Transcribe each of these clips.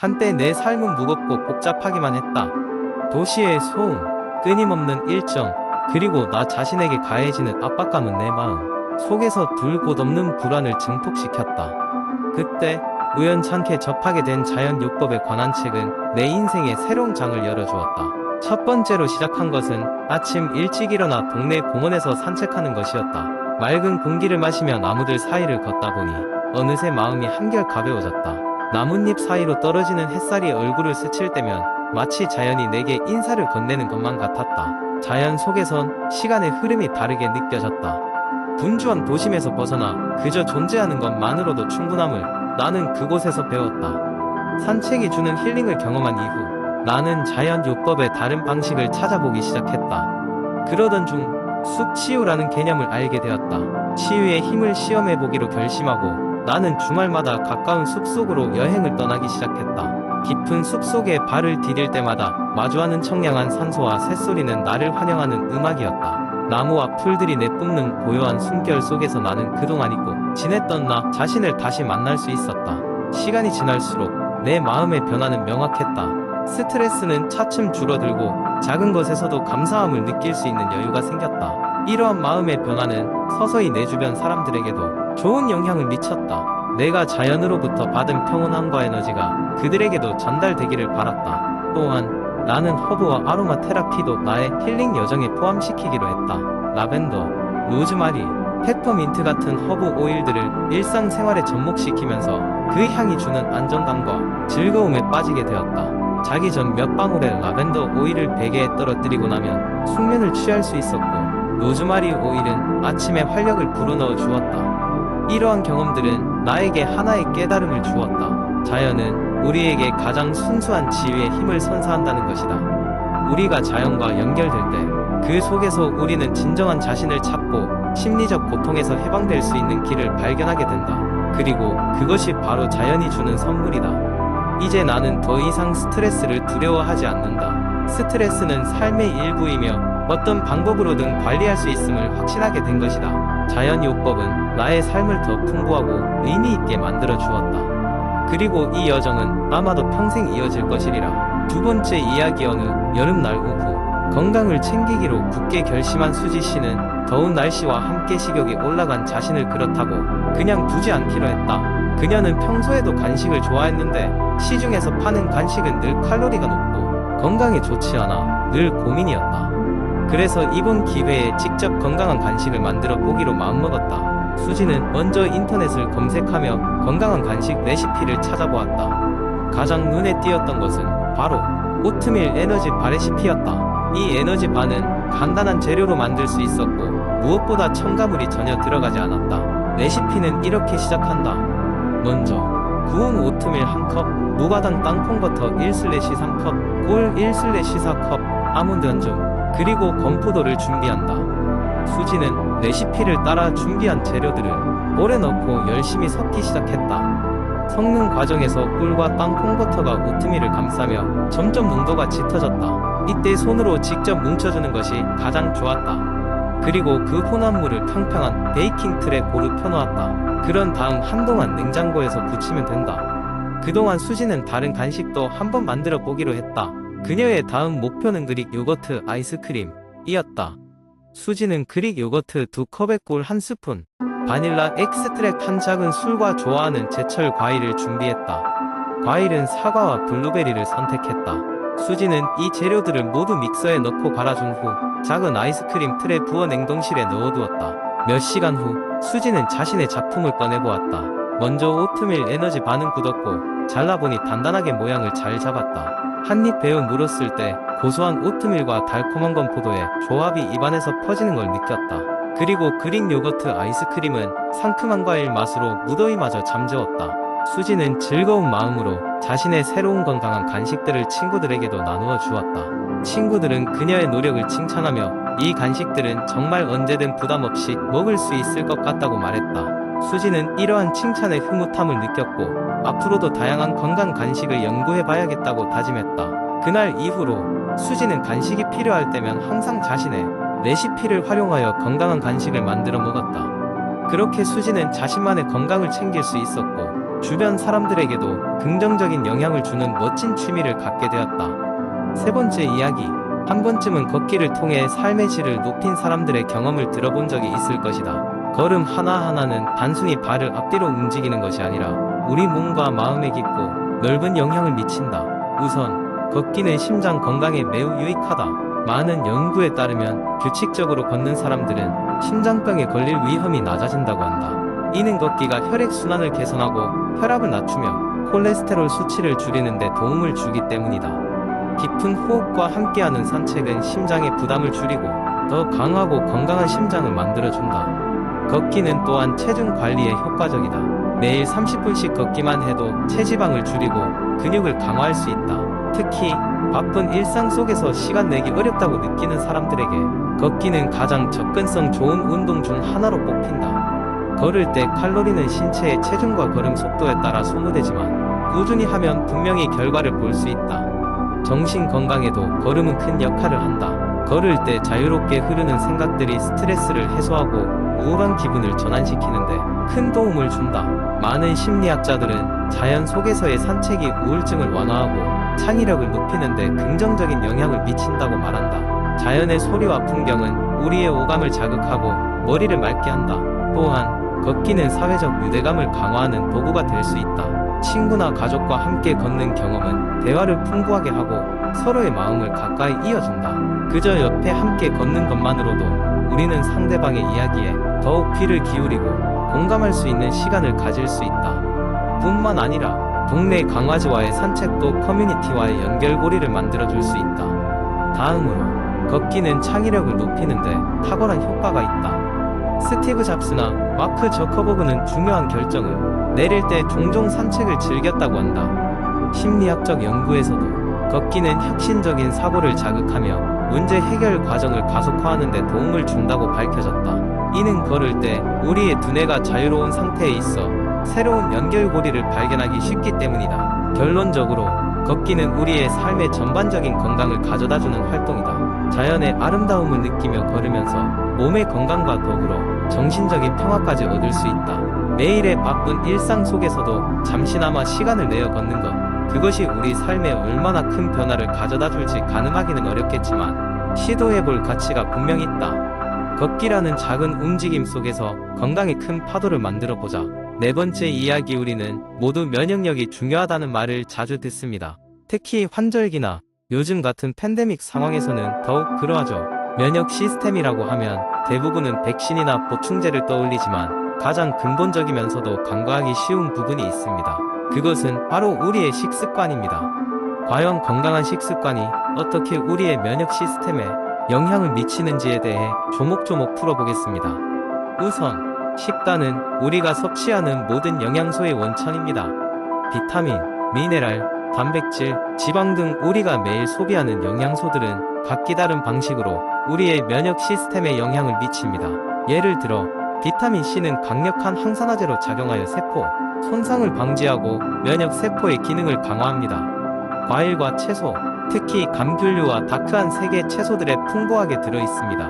한때 내 삶은 무겁고 복잡하기만 했다. 도시의 소음, 끊임없는 일정, 그리고 나 자신에게 가해지는 압박감은 내 마음 속에서 둘 곳 없는 불안을 증폭시켰다. 그때 우연찮게 접하게 된 자연요법에 관한 책은 내 인생의 새로운 장을 열어주었다. 첫 번째로 시작한 것은 아침 일찍 일어나 동네 공원에서 산책하는 것이었다. 맑은 공기를 마시며 나무들 사이를 걷다 보니 어느새 마음이 한결 가벼워졌다. 나뭇잎 사이로 떨어지는 햇살이 얼굴을 스칠 때면 마치 자연이 내게 인사를 건네는 것만 같았다. 자연 속에선 시간의 흐름이 다르게 느껴졌다. 분주한 도심에서 벗어나 그저 존재하는 것만으로도 충분함을 나는 그곳에서 배웠다. 산책이 주는 힐링을 경험한 이후 나는 자연요법의 다른 방식을 찾아보기 시작했다. 그러던 중 숲치유라는 개념을 알게 되었다. 치유의 힘을 시험해보기로 결심하고 나는 주말마다 가까운 숲속으로 여행을 떠나기 시작했다. 깊은 숲속에 발을 디딜 때마다 마주하는 청량한 산소와 새소리는 나를 환영하는 음악이었다. 나무와 풀들이 내뿜는 고요한 숨결 속에서 나는 그동안 잊고 지냈던 나 자신을 다시 만날 수 있었다. 시간이 지날수록 내 마음의 변화는 명확했다. 스트레스는 차츰 줄어들고 작은 것에서도 감사함을 느낄 수 있는 여유가 생겼다. 이러한 마음의 변화는 서서히 내 주변 사람들에게도 좋은 영향을 미쳤다. 내가 자연으로부터 받은 평온함과 에너지가 그들에게도 전달되기를 바랐다. 또한 나는 허브와 아로마 테라피도 나의 힐링 여정에 포함시키기로 했다. 라벤더, 로즈마리, 페퍼민트 같은 허브 오일들을 일상생활에 접목시키면서 그 향이 주는 안정감과 즐거움에 빠지게 되었다. 자기 전 몇 방울의 라벤더 오일을 베개에 떨어뜨리고 나면 숙면을 취할 수 있었고, 로즈마리 오일은 아침에 활력을 불어넣어 주었다. 이러한 경험들은 나에게 하나의 깨달음을 주었다. 자연은 우리에게 가장 순수한 지위의 힘을 선사한다는 것이다. 우리가 자연과 연결될 때 그 속에서 우리는 진정한 자신을 찾고 심리적 고통에서 해방될 수 있는 길을 발견하게 된다. 그리고 그것이 바로 자연이 주는 선물이다. 이제 나는 더 이상 스트레스를 두려워하지 않는다. 스트레스는 삶의 일부이며 어떤 방법으로든 관리할 수 있음을 확신하게 된 것이다. 자연요법은 나의 삶을 더 풍부하고 의미 있게 만들어 주었다. 그리고 이 여정은 아마도 평생 이어질 것이리라. 두 번째 이야기. 어느 여름날 오후 건강을 챙기기로 굳게 결심한 수지 씨는 더운 날씨와 함께 식욕이 올라간 자신을 그렇다고 그냥 두지 않기로 했다. 그녀는 평소에도 간식을 좋아했는데 시중에서 파는 간식은 늘 칼로리가 높고 건강에 좋지 않아 늘 고민이었다. 그래서 이번 기회에 직접 건강한 간식을 만들어 보기로 마음먹었다. 수지는 먼저 인터넷을 검색하며 건강한 간식 레시피를 찾아보았다. 가장 눈에 띄었던 것은 바로 오트밀 에너지 바 레시피였다. 이 에너지 바는 간단한 재료로 만들 수 있었고 무엇보다 첨가물이 전혀 들어가지 않았다. 레시피는 이렇게 시작한다. 먼저 구운 오트밀 1컵, 무가당 땅콩버터 1/3컵, 꿀 1/4컵, 아몬드 한 줌, 그리고 건포도를 준비한다. 수지는 레시피를 따라 준비한 재료들을 볼에 넣고 열심히 섞기 시작했다. 섞는 과정에서 꿀과 땅콩버터가 오트밀을 감싸며 점점 농도가 짙어졌다. 이때 손으로 직접 뭉쳐주는 것이 가장 좋았다. 그리고 그 혼합물을 평평한 베이킹 틀에 고루 펴놓았다. 그런 다음 한동안 냉장고에서 굳히면 된다. 그동안 수지는 다른 간식도 한번 만들어 보기로 했다. 그녀의 다음 목표는 그릭 요거트 아이스크림이었다. 수지는 그릭 요거트 2컵에 꿀 1스푼, 바닐라 엑스트랙 한 작은 술과 좋아하는 제철 과일을 준비했다. 과일은 사과와 블루베리를 선택했다. 수지는 이 재료들을 모두 믹서에 넣고 갈아준 후 작은 아이스크림 틀에 부어 냉동실에 넣어두었다. 몇 시간 후 수지는 자신의 작품을 꺼내보았다. 먼저 오트밀 에너지 반은 굳었고 잘라보니 단단하게 모양을 잘 잡았다. 한입 베어 물었을 때 고소한 오트밀과 달콤한 건포도의 조합이 입안에서 퍼지는 걸 느꼈다. 그리고 그릭 요거트 아이스크림은 상큼한 과일 맛으로 무더위마저 잠재웠다. 수지는 즐거운 마음으로 자신의 새로운 건강한 간식들을 친구들에게도 나누어 주었다. 친구들은 그녀의 노력을 칭찬하며 이 간식들은 정말 언제든 부담 없이 먹을 수 있을 것 같다고 말했다. 수지는 이러한 칭찬에 흐뭇함을 느꼈고 앞으로도 다양한 건강 간식을 연구해 봐야겠다고 다짐했다. 그날 이후로 수지는 간식이 필요할 때면 항상 자신의 레시피를 활용하여 건강한 간식을 만들어 먹었다. 그렇게 수지는 자신만의 건강을 챙길 수 있었고 주변 사람들에게도 긍정적인 영향을 주는 멋진 취미를 갖게 되었다. 세 번째 이야기. 한 번쯤은 걷기를 통해 삶의 질을 높인 사람들의 경험을 들어본 적이 있을 것이다. 걸음 하나하나는 단순히 발을 앞뒤로 움직이는 것이 아니라 우리 몸과 마음에 깊고 넓은 영향을 미친다. 우선 걷기는 심장 건강에 매우 유익하다. 많은 연구에 따르면 규칙적으로 걷는 사람들은 심장병에 걸릴 위험이 낮아진다고 한다. 이는 걷기가 혈액순환을 개선하고 혈압을 낮추며 콜레스테롤 수치를 줄이는 데 도움을 주기 때문이다. 깊은 호흡과 함께하는 산책은 심장의 부담을 줄이고 더 강하고 건강한 심장을 만들어준다. 걷기는 또한 체중 관리에 효과적이다. 매일 30분씩 걷기만 해도 체지방을 줄이고 근육을 강화할 수 있다. 특히 바쁜 일상 속에서 시간 내기 어렵다고 느끼는 사람들에게 걷기는 가장 접근성 좋은 운동 중 하나로 꼽힌다. 걸을 때 칼로리는 신체의 체중과 걸음 속도에 따라 소모되지만 꾸준히 하면 분명히 결과를 볼 수 있다. 정신 건강에도 걸음은 큰 역할을 한다. 걸을 때 자유롭게 흐르는 생각들이 스트레스를 해소하고 우울한 기분을 전환시키는데 큰 도움을 준다. 많은 심리학자들은 자연 속에서의 산책이 우울증을 완화하고 창의력을 높이는데 긍정적인 영향을 미친다고 말한다. 자연의 소리와 풍경은 우리의 오감을 자극하고 머리를 맑게 한다. 또한 걷기는 사회적 유대감을 강화하는 도구가 될 수 있다. 친구나 가족과 함께 걷는 경험은 대화를 풍부하게 하고 서로의 마음을 가까이 이어준다. 그저 옆에 함께 걷는 것만으로도 우리는 상대방의 이야기에 더욱 귀를 기울이고 공감할 수 있는 시간을 가질 수 있다. 뿐만 아니라 동네 강아지와의 산책도 커뮤니티와의 연결고리를 만들어줄 수 있다. 다음으로 걷기는 창의력을 높이는데 탁월한 효과가 있다. 스티브 잡스나 마크 저커버그는 중요한 결정을 내릴 때 종종 산책을 즐겼다고 한다. 심리학적 연구에서도 걷기는 혁신적인 사고를 자극하며 문제 해결 과정을 가속화하는 데 도움을 준다고 밝혀졌다. 이는 걸을 때 우리의 두뇌가 자유로운 상태에 있어 새로운 연결고리를 발견하기 쉽기 때문이다. 결론적으로 걷기는 우리의 삶의 전반적인 건강을 가져다주는 활동이다. 자연의 아름다움을 느끼며 걸으면서 몸의 건강과 더불어 정신적인 평화까지 얻을 수 있다. 매일의 바쁜 일상 속에서도 잠시나마 시간을 내어 걷는 것, 그것이 우리 삶에 얼마나 큰 변화를 가져다 줄지 가늠하기는 어렵겠지만 시도해볼 가치가 분명히 있다. 걷기라는 작은 움직임 속에서 건강에 큰 파도를 만들어 보자. 네 번째 이야기. 우리는 모두 면역력이 중요하다는 말을 자주 듣습니다. 특히 환절기나 요즘 같은 팬데믹 상황에서는 더욱 그러하죠. 면역 시스템이라고 하면 대부분은 백신이나 보충제를 떠올리지만 가장 근본적이면서도 간과하기 쉬운 부분이 있습니다. 그것은 바로 우리의 식습관입니다. 과연 건강한 식습관이 어떻게 우리의 면역 시스템에 영향을 미치는지에 대해 조목조목 풀어보겠습니다. 우선 식단은 우리가 섭취하는 모든 영양소의 원천입니다. 비타민, 미네랄, 단백질, 지방 등 우리가 매일 소비하는 영양소들은 각기 다른 방식으로 우리의 면역 시스템에 영향을 미칩니다. 예를 들어 비타민 C는 강력한 항산화제로 작용하여 세포 손상을 방지하고 면역 세포의 기능을 강화합니다. 과일과 채소, 특히 감귤류와 다크한 색의 채소들에 풍부하게 들어있습니다.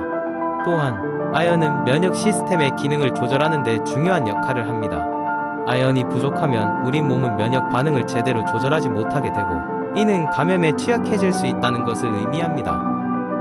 또한 아연은 면역 시스템의 기능을 조절하는 데 중요한 역할을 합니다. 아연이 부족하면 우리 몸은 면역 반응을 제대로 조절하지 못하게 되고 이는 감염에 취약해질 수 있다는 것을 의미합니다.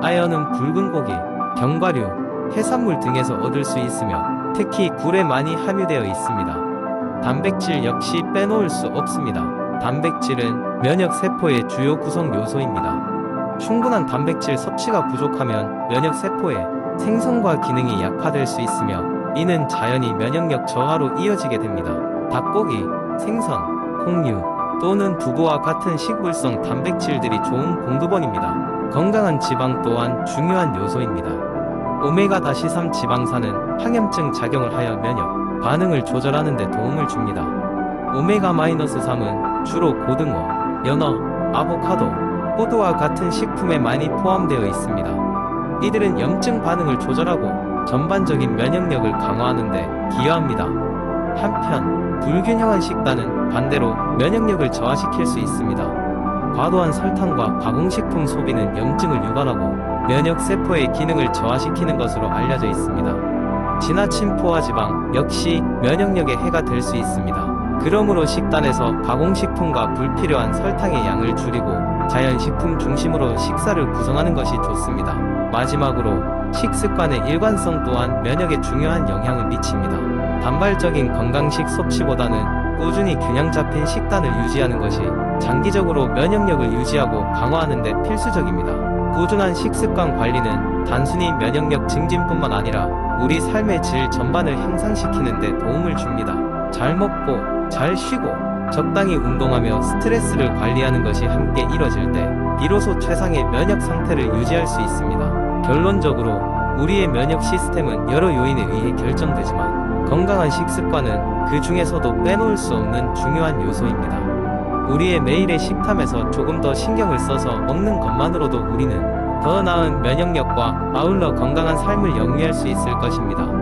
아연은 붉은 고기, 견과류, 해산물 등에서 얻을 수 있으며 특히 굴에 많이 함유되어 있습니다. 단백질 역시 빼놓을 수 없습니다. 단백질은 면역 세포의 주요 구성 요소입니다. 충분한 단백질 섭취가 부족하면 면역 세포의 생성과 기능이 약화될 수 있으며 이는 자연히 면역력 저하로 이어지게 됩니다. 닭고기, 생선, 콩류 또는 두부와 같은 식물성 단백질들이 좋은 공급원입니다. 건강한 지방 또한 중요한 요소입니다. 오메가-3 지방산은 항염증 작용을 하여 면역 반응을 조절하는 데 도움을 줍니다. 오메가-3은 주로 고등어, 연어, 아보카도, 호두와 같은 식품에 많이 포함되어 있습니다. 이들은 염증 반응을 조절하고 전반적인 면역력을 강화하는 데 기여합니다. 한편 불균형한 식단은 반대로 면역력을 저하시킬 수 있습니다. 과도한 설탕과 가공식품 소비는 염증을 유발하고 면역세포의 기능을 저하시키는 것으로 알려져 있습니다. 지나친 포화지방 역시 면역력에 해가 될 수 있습니다. 그러므로 식단에서 가공식품과 불필요한 설탕의 양을 줄이고 자연식품 중심으로 식사를 구성하는 것이 좋습니다. 마지막으로 식습관의 일관성 또한 면역에 중요한 영향을 미칩니다. 단발적인 건강식 섭취보다는 꾸준히 균형 잡힌 식단을 유지하는 것이 장기적으로 면역력을 유지하고 강화하는 데 필수적입니다. 꾸준한 식습관 관리는 단순히 면역력 증진뿐만 아니라 우리 삶의 질 전반을 향상시키는 데 도움을 줍니다. 잘 먹고 잘 쉬고 적당히 운동하며 스트레스를 관리하는 것이 함께 이뤄질 때 비로소 최상의 면역 상태를 유지할 수 있습니다. 결론적으로 우리의 면역 시스템은 여러 요인에 의해 결정되지만 건강한 식습관은 그 중에서도 빼놓을 수 없는 중요한 요소입니다. 우리의 매일의 식탐에서 조금 더 신경을 써서 먹는 것만으로도 우리는 더 나은 면역력과 아울러 건강한 삶을 영위할 수 있을 것입니다.